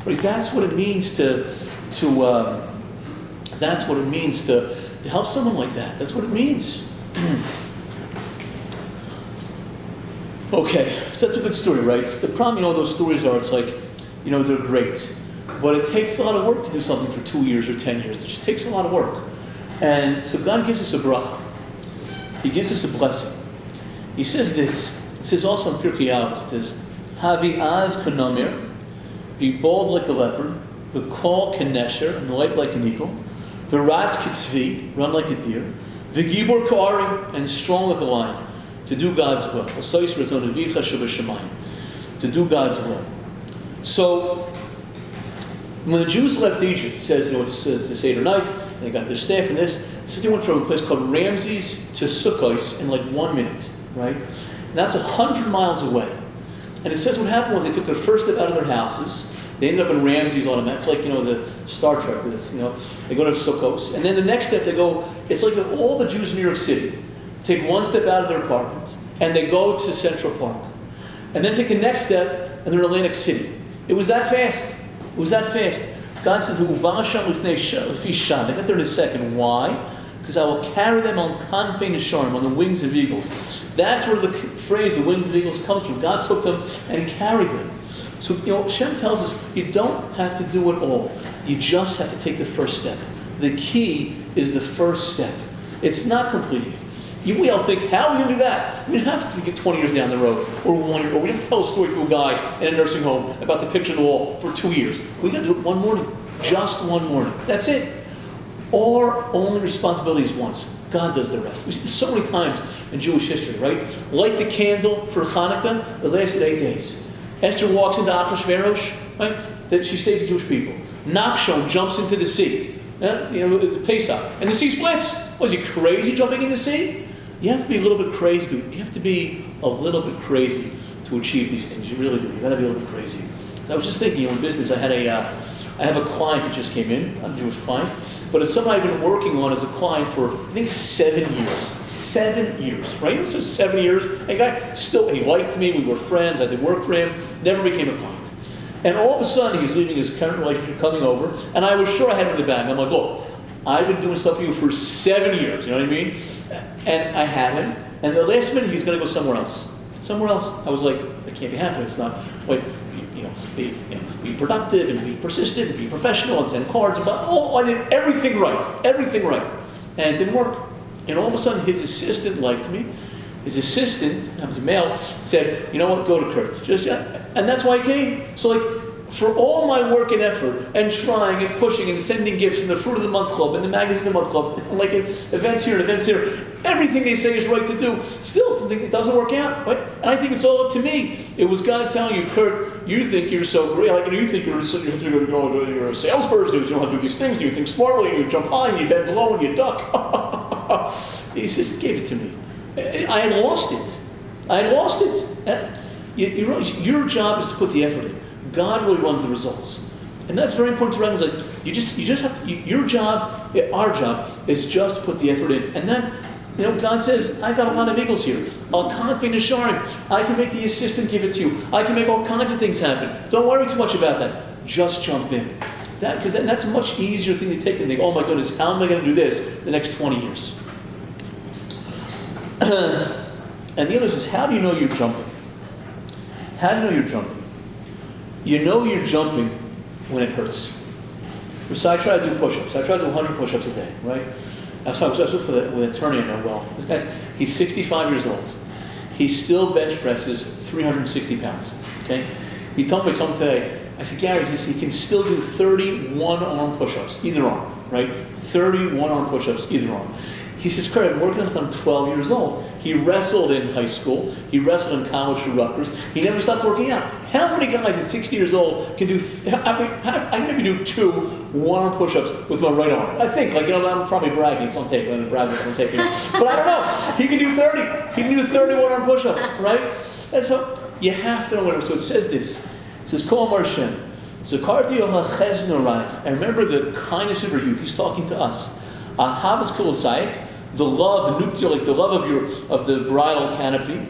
Right? That's what it means to help someone like that. That's what it means. Okay, so that's a good story, right? The problem, those stories are, it's like, they're great. But it takes a lot of work to do something for 2 years or 10 years. It just takes a lot of work. And so God gives us a bracha. He gives us a blessing. He says this. It says also in Pirkei Avos, it says, Havi az kanamir, be bold like a leopard, v'kol kenesher, and light like an eagle, v'ratz kitzvi, run like a deer, v'gibor ka'ari, and strong like a lion, to do God's will. To do God's will. So, when the Jews left Egypt, it says the Seder night, they got their staff and this. It says they went from a place called Ramses to Sukkot in like 1 minute, right? And that's 100 miles away. And it says what happened was they took their first step out of their houses. They ended up in Ramses on them. That's like, the Star Trek. They go to Sukkot. And then the next step they go, it's like all the Jews in New York City take one step out of their apartments and they go to Central Park. And then take the next step and they're in Atlantic City. It was that fast. It was that fast. God says, they got there in a second. Why? Because I will carry them on kanfei nesharim, on the wings of eagles. That's where the phrase, the wings of eagles, comes from. God took them and carried them. So, Hashem tells us, you don't have to do it all. You just have to take the first step. The key is the first step. It's not completing it. We all think, how are we going to do that? We don't have to get 20 years down the road, or 1 year, or we have to tell a story to a guy in a nursing home about the picture on the wall for 2 years. We got to do it one morning. Just one morning. That's it. Our only responsibility is once. God does the rest. We see this so many times in Jewish history, right? Light the candle for Hanukkah, it lasted 8 days. Esther walks into Achashverosh, right? That she saves the Jewish people. Nachshon jumps into the sea. The Pesach. And the sea splits. Was he crazy jumping in the sea? You have to be a little bit crazy. You have to be a little bit crazy to achieve these things. You really do. You got to be a little bit crazy. I was just thinking, in business, I have a client that just came in, not a Jewish client, but it's somebody I've been working on as a client for, I think, 7 years. 7 years, right? So 7 years. And guy still, he liked me. We were friends. I did work for him. Never became a client. And all of a sudden, he's leaving his current relationship, coming over, and I was sure I had him in the bag. I'm like, look, I've been doing stuff for you for 7 years. You know what I mean? And I had him, and the last minute he was going to go somewhere else. Somewhere else. I was like, that can't be happening. It's not. Wait, be productive and be persistent and be professional and send cards. I did everything right. Everything right. And it didn't work. And all of a sudden, his assistant liked me. His assistant, I was a male, said, you know what, go to Kurt. And that's why he came. So for all my work and effort and trying and pushing and sending gifts and the Fruit of the Month Club and the Magazine of the Month Club, and events here and events here, everything they say is right to do, still something that doesn't work out, right? And I think it's all up to me. It was God telling you, Kurt, you think you're so great, you think you're a salesperson, you don't have to do these things, you think smartly, you jump high, and you bend low, and you duck. He says, gave it to me. I had lost it. Your job is to put the effort in. God really runs the results. And that's very important to recognize. You just have to, your job, our job, is just to put the effort in. And then, God says, I got a lot of eagles here. I'll kanfei nesharim. I can make the assistant give it to you. I can make all kinds of things happen. Don't worry too much about that. Just jump in. Because that's a much easier thing to take than think, oh my goodness, how am I going to do this the next 20 years? And the other says, how do you know you're jumping? How do you know you're jumping? You know you're jumping when it hurts. So I try to do push-ups. I try to do 100 push-ups a day, right? I was with an attorney I know well. This guy's, he's 65 years old. He still bench presses 360 pounds, okay? He told me something today. I said, Gary, he can still do 31 arm push-ups, either arm, right? 31 arm push-ups, either arm. He says, Kurt, I've been working on this since I'm 12 years old. He wrestled in high school. He wrestled in college for Rutgers. He never stopped working out. How many guys at 60 years old can do, I can maybe do 2 one-arm push-ups with my right arm. I think, I'm probably bragging. It's on tape. I'm bragging. I'm taking it. But I don't know. He can do 30. He can do 30 one-arm push-ups, right? And so you have to know whatever. So it says this. It says, Kol Amar Hashem. Zakarti Yochachez Norai. I remember the kindness of your youth. He's talking to us. Ahavas Kolosayik. The love, the nuptial, like the love of the bridal canopy.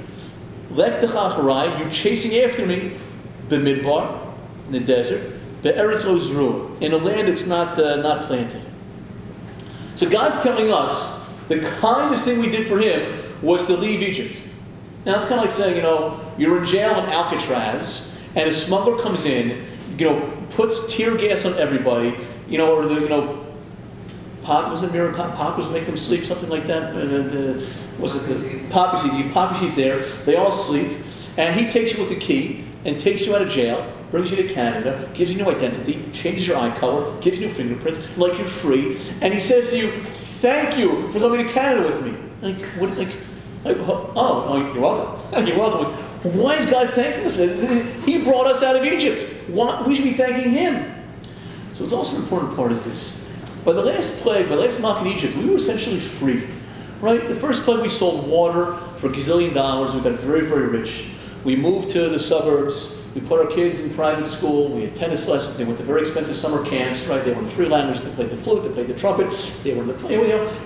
Lek techacharai, you're chasing after me, b'midbar, in the desert. be'eretz lo zruah, in a land that's not planted. So God's telling us the kindest thing we did for Him was to leave Egypt. Now it's kind of like saying, you're in jail in Alcatraz, and a smuggler comes in, puts tear gas on everybody, or the pot was making them sleep, something like that. Was it the poppy seeds? You poppy seeds there. They all sleep, and he takes you with the key and takes you out of jail, brings you to Canada, gives you new identity, changes your eye color, gives you new fingerprints, like you're free, and he says to you, "Thank you for coming to Canada with me." Oh, you're welcome. You're welcome. Why is God thanking us? He brought us out of Egypt. We should be thanking Him. So it's also an important part is this. By the last plague, by the last mock in Egypt, we were essentially free. Right? The first plague we sold water for $1 gazillion. We got very, very rich. We moved to the suburbs. We put our kids in private school. We had tennis lessons. They went to very expensive summer camps. Right? They were in 3 languages. They played the flute. They played the trumpet. They were in the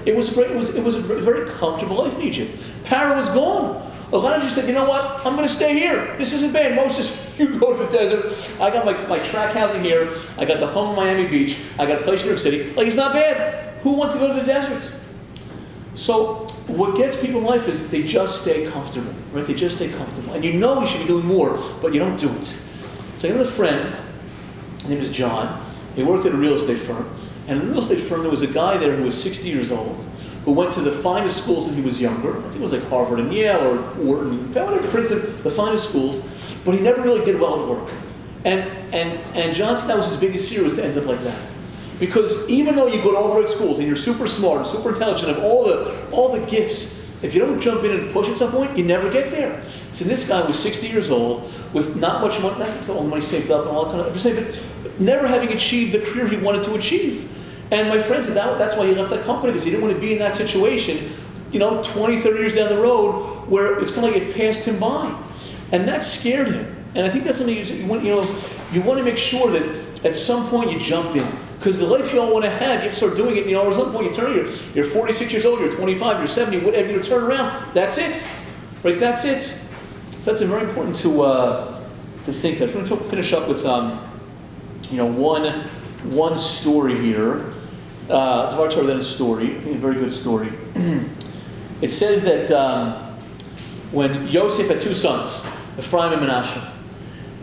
It was great. It was a very comfortable life in Egypt. Pharaoh was gone. A lot of you said, you know what? I'm going to stay here. This isn't bad. Moses, you go to the desert. I got my track housing here. I got the home in Miami Beach. I got a place in New York City. Like, it's not bad. Who wants to go to the desert? So what gets people in life is they just stay comfortable, right? They just stay comfortable. And you should be doing more, but you don't do it. So I have a friend, his name is John. He worked at a real estate firm. And in the real estate firm, there was a guy there who was 60 years old, who went to the finest schools when he was younger. I think it was like Harvard and Yale or Wharton, whatever, Princeton, the finest schools. But he never really did well at work. And John said that was his biggest fear, was to end up like that. Because even though you go to all the right schools and you're super smart and super intelligent and all the gifts, if you don't jump in and push at some point, you never get there. So this guy was 60 years old with not much money, not all the money saved up and all that kind of stuff, but never having achieved the career he wanted to achieve. And my friend said that's why he left that company, because he didn't want to be in that situation, 20, 30 years down the road where it's kind of like it passed him by. And that scared him. And I think that's something you want to make sure that at some point you jump in. Because the life you all want to have, you have to start doing it. At some point you're 46 years old, you're 25, you're 70, whatever, you turn around. That's it. Right? That's it. So that's very important to think that. I'm going to finish up with one story here. Dvar Torah, then a story. I think a very good story. It says that when Yosef had 2 sons, Ephraim and Menashe,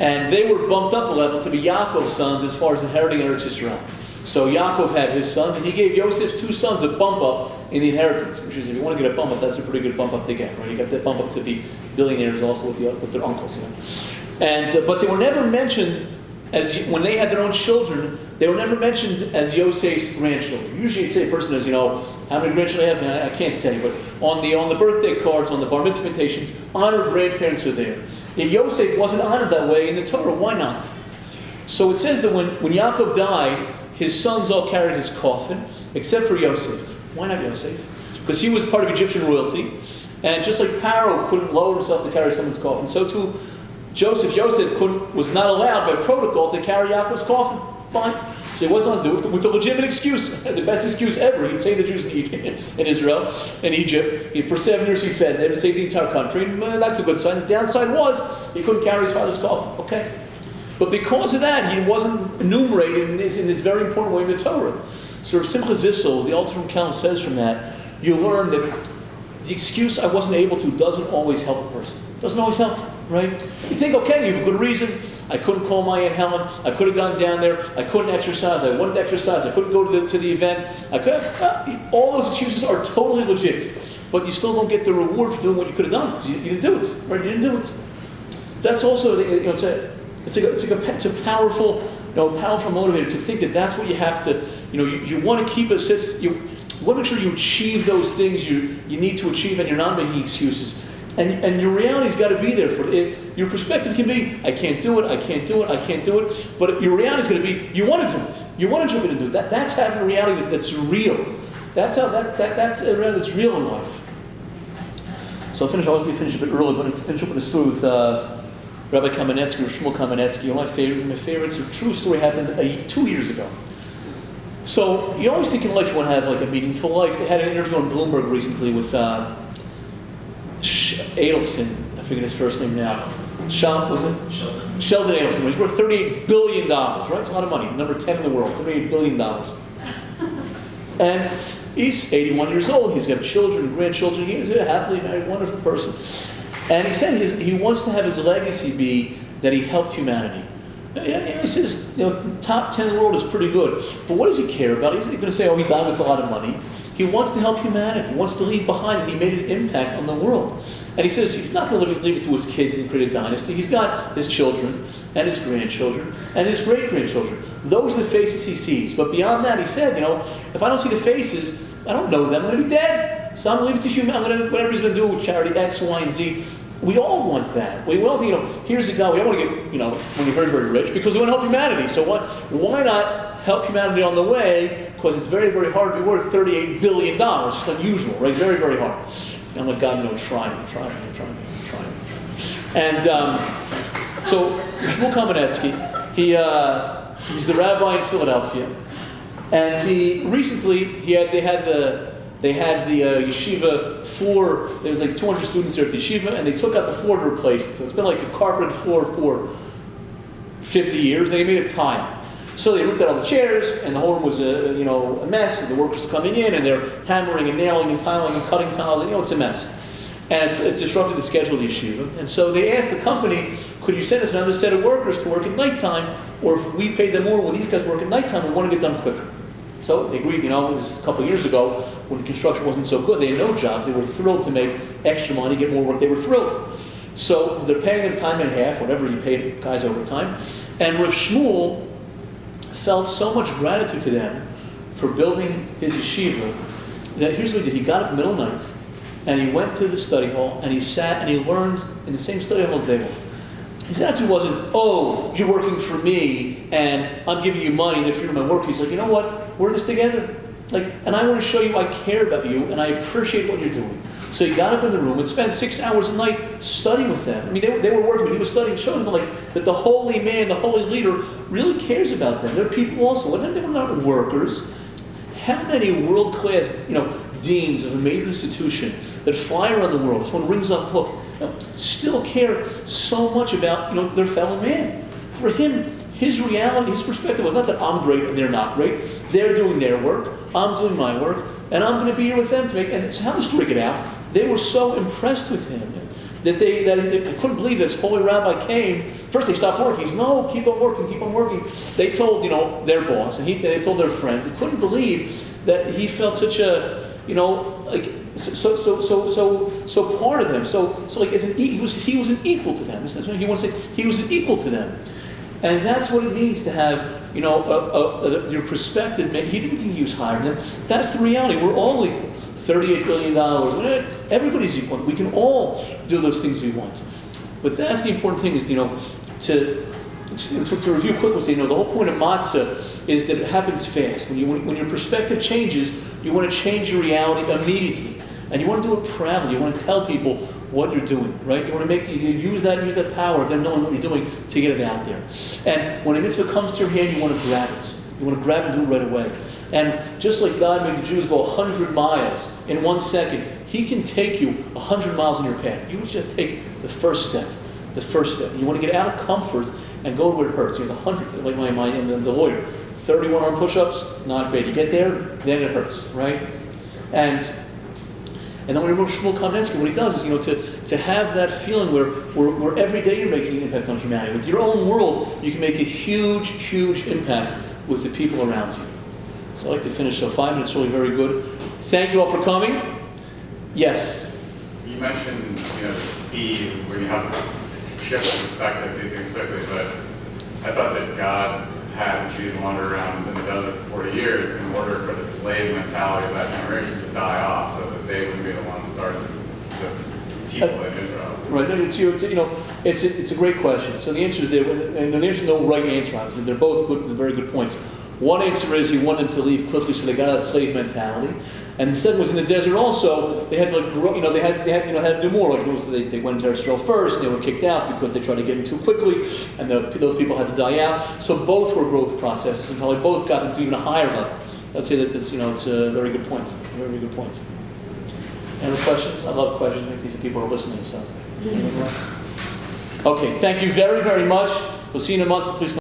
and they were bumped up a level to be Yaakov's sons as far as inheriting Eretz Yisrael. So Yaakov had his sons, and he gave Yosef's 2 sons a bump up in the inheritance. Which is, if you want to get a bump up, that's a pretty good bump up to get, right? You got that bump up to be billionaires also with their uncles, And but they were never mentioned when they had their own children. They were never mentioned as Yosef's grandchildren. Usually, you'd say a person has, how many grandchildren they have. I can't say, but on the birthday cards, on the bar mitzvah invitations, honored grandparents are there. If Yosef wasn't honored that way in the Torah, why not? So it says that when Yaakov died, his sons all carried his coffin, except for Yosef. Why not Yosef? Because he was part of Egyptian royalty, and just like Pharaoh couldn't lower himself to carry someone's coffin, so too Joseph was not allowed by protocol to carry Yaakov's coffin. Fine. So he wasn't allowed to do it with a legitimate excuse, the best excuse ever. He'd save the Jews in Israel, in Egypt. For 7 years he fed them, saved the entire country. And that's a good sign. The downside was he couldn't carry his father's coffin. Okay. But because of that, he wasn't enumerated in this very important way in the Torah. So Simcha Zissel, the ultimate count, says from that, you learn that the excuse I wasn't able to doesn't always help a person. Doesn't always help, right? You think, okay, you have a good reason. I couldn't call my Aunt Helen. I could have gone down there. I couldn't exercise. I wouldn't exercise. I couldn't go to the event. All those excuses are totally legit. But you still don't get the reward for doing what you could have done. You didn't do it, right? You didn't do it. That's also, it's a powerful, powerful motivator to think that that's what you have to, you want to keep it. You want to make sure you achieve those things you need to achieve, and you're not making excuses. And your reality's got to be there for it. Your perspective can be, I can't do it, I can't do it, I can't do it. But your reality's going to be, you want to do it. You want to jump in and do it. That's having a reality that's real. That's how that's a reality that's real in life. So I'll finish a bit early, but I'll finish up with a story with Rabbi Kamenetsky, or Shmuel Kamenetsky, one of my favorites. A true story happened 2 years ago. So you always think in life you want to have like a meaningful life. They had an interview on Bloomberg recently with Adelson, I forget his first name now. Was it? Sheldon Adelson, he's worth $38 billion, right? It's a lot of money. Number 10 in the world, $38 billion. And he's 81 years old. He's got children and grandchildren. He's a happily married, wonderful person. And he said he wants to have his legacy be that he helped humanity. He says, top 10 in the world is pretty good. But what does he care about? He's going to say, oh, he died with a lot of money. He wants to help humanity. He wants to leave behind that he made an impact on the world. And he says he's not going to leave it to his kids and create a dynasty. He's got his children and his grandchildren and his great-grandchildren. Those are the faces he sees. But beyond that, he said, if I don't see the faces, I don't know them. I'm going to be dead. So I'm going to leave it to humanity. Whatever he's going to do with charity X, Y, and Z. We all want that. We all think, here's a guy, we don't want to get, when you're very, very rich, because we want to help humanity. So why not help humanity on the way? Because it's very, very hard to be worth $38 billion. It's unusual, right? Very, very hard. And I'm like, God, try me. And so Shmuel Kamenetsky, he's the rabbi in Philadelphia. And they had the yeshiva floor. There was like 200 students there at the yeshiva, and they took out the floor to replace it. So it's been like a carpeted floor for 50 years. They made it tile. So they ripped out all the chairs, and the whole room was a mess. And the workers coming in, and they're hammering and nailing and tiling and cutting tiles. And, it's a mess. And it disrupted the schedule of the yeshiva. And so they asked the company, could you send us another set of workers to work at nighttime? Or if we paid them more, will these guys work at nighttime? We want to get done quicker. So they agreed, this is a couple of years ago when construction wasn't so good. They had no jobs. They were thrilled to make extra money, get more work. They were thrilled. So they're paying them time and a half, whatever you paid guys overtime. And Rav Shmuel felt so much gratitude to them for building his yeshiva that here's what he did. He got up in the middle of the night and he went to the study hall and he sat and he learned in the same study hall as they were. His attitude wasn't, oh, you're working for me and I'm giving you money and if you're my work. He's like, you know what? We're in this together. And I want to show you I care about you and I appreciate what you're doing. So he got up in the room and spent 6 hours a night studying with them. I mean, they were working, but he was studying, showing them that the holy man, the holy leader, really cares about them. They're people also. They're not workers. How many world-class, deans of a major institution that fly around the world, when rings up, look, still care so much about their fellow man. For him, his reality, his perspective was not that I'm great and they're not great. They're doing their work, I'm doing my work, and I'm going to be here with them to make. And how the story get out? They were so impressed with him that they couldn't believe this holy rabbi came. First they stopped working. He said, no, keep on working. They told their boss, and they told their friend. They couldn't believe that he felt such a so part of them. He was an equal to them. He wants to say he was an equal to them, and that's what it means to have your perspective. He didn't think he was higher than them. That's the reality. We're all equal. $38 billion. Everybody's equal. We can all do those things we want. But that's the important thing is to review quickly. The whole point of matzah is that it happens fast. When your perspective changes, you want to change your reality immediately, and you want to do it proudly. You want to tell people what you're doing, right? You want to use that power of them knowing what you're doing to get it out there. And when a mitzvah comes to your hand, you want to grab it. You want to grab it and do it right away. And just like God made the Jews go 100 miles in 1 second, He can take you 100 miles in your path. You just take the first step. You want to get out of comfort and go where it hurts. The 100th, like the lawyer, 31 arm push-ups, not bad. You get there, then it hurts, right? And then when Shmuel Kamenetsky, what he does is, to have that feeling where every day you're making an impact on humanity. With your own world, you can make a huge, huge impact with the people around you. So I'd like to finish. So 5 minutes, really very good. Thank you all for coming. Yes? You mentioned, the speed, where you have to shift perspective, do things quickly, but I thought that God had the Jews wander around in the desert for 40 years in order for the slave mentality of that generation to die off, so that they would be the ones starting the people in Israel. Right. It's a great question. So the answer is and there's no right answer. Obviously, they're both good, very good points. One answer is He wanted them to leave quickly, so they got out of slave mentality. And the second was in the desert also, they had to grow, they had to do more. They went into Israel first, and they were kicked out because they tried to get in too quickly, and those people had to die out. So both were growth processes, and probably both got them to even a higher level. I'd say that it's a very good point. Very good point. Any questions? I love questions. It makes people are listening. So. Okay, thank you very, very much. We'll see you in a month. Please come.